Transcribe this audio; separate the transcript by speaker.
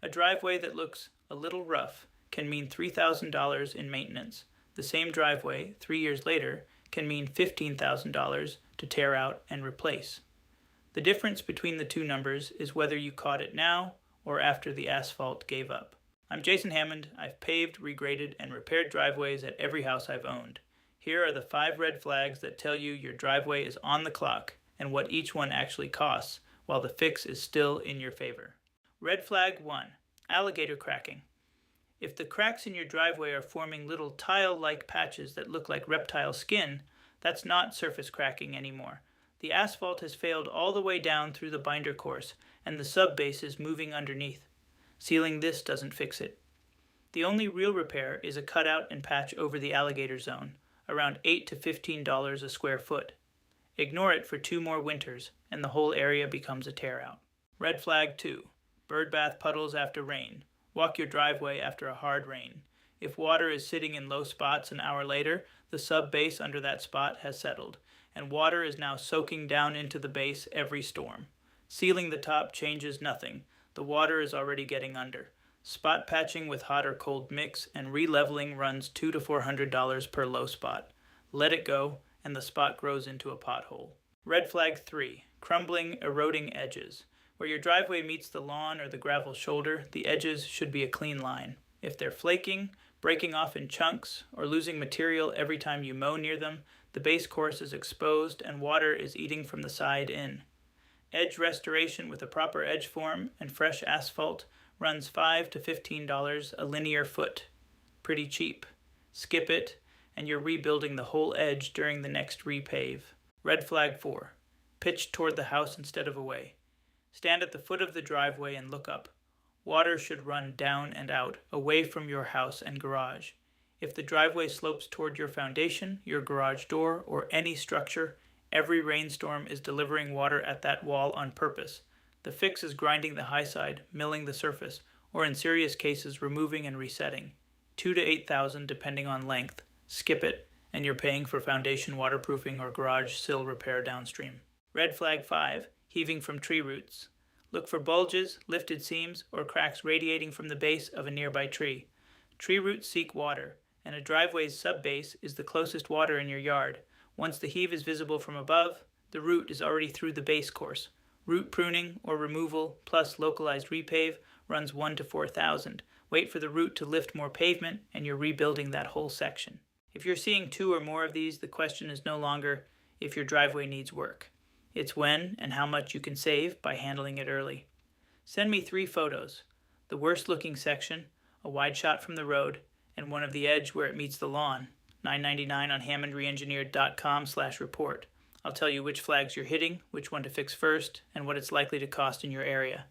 Speaker 1: A driveway that looks a little rough can mean $3,000 in maintenance. The same driveway, 3 years later, can mean $15,000 to tear out and replace. The difference between the two numbers is whether you caught it now or after the asphalt gave up. I'm Jason Hammond. I've paved, regraded, and repaired driveways at every house I've owned. Here are the 5 red flags that tell you your driveway is on the clock and what each one actually costs, while the fix is still in your favor. Red flag 1. Alligator cracking. If the cracks in your driveway are forming little tile-like patches that look like reptile skin, that's not surface cracking anymore. The asphalt has failed all the way down through the binder course, and the sub-base is moving underneath. Sealing this doesn't fix it. The only real repair is a cutout and patch over the alligator zone, around $8 to $15 a square foot. Ignore it for 2 more winters, and the whole area becomes a tear-out. Red flag 2. Birdbath puddles after rain. Walk your driveway after a hard rain. If water is sitting in low spots an hour later, the sub-base under that spot has settled, and water is now soaking down into the base every storm. Sealing the top changes nothing. The water is already getting under. Spot patching with hot or cold mix and re-leveling runs $200 to $400 per low spot. Let it go, and the spot grows into a pothole. Red flag 3. Crumbling, eroding edges. Where your driveway meets the lawn or the gravel shoulder, the edges should be a clean line. If they're flaking, breaking off in chunks, or losing material every time you mow near them, the base course is exposed and water is eating from the side in. Edge restoration with a proper edge form and fresh asphalt runs $5 to $15 a linear foot. Pretty cheap. Skip it, and you're rebuilding the whole edge during the next repave. Red flag 4. Pitch toward the house instead of away. Stand at the foot of the driveway and look up. Water should run down and out, away from your house and garage. If the driveway slopes toward your foundation, your garage door, or any structure, every rainstorm is delivering water at that wall on purpose. The fix is grinding the high side, milling the surface, or in serious cases removing and resetting. $2,000 to $8,000 depending on length. Skip it, and you're paying for foundation waterproofing or garage sill repair downstream. Red flag 5. Heaving from tree roots. Look for bulges, lifted seams, or cracks radiating from the base of a nearby tree. Tree roots seek water, and a driveway's sub-base is the closest water in your yard. Once the heave is visible from above, the root is already through the base course. Root pruning or removal plus localized repave runs $1,000 to $4,000. Wait for the root to lift more pavement, and you're rebuilding that whole section. If you're seeing 2 or more of these, the question is no longer if your driveway needs work. It's when and how much you can save by handling it early. Send me 3 photos: the worst looking section, a wide shot from the road, and one of the edge where it meets the lawn. $9.99 on hammondreengineered.com/report. I'll tell you which flags you're hitting, which one to fix first, and what it's likely to cost in your area.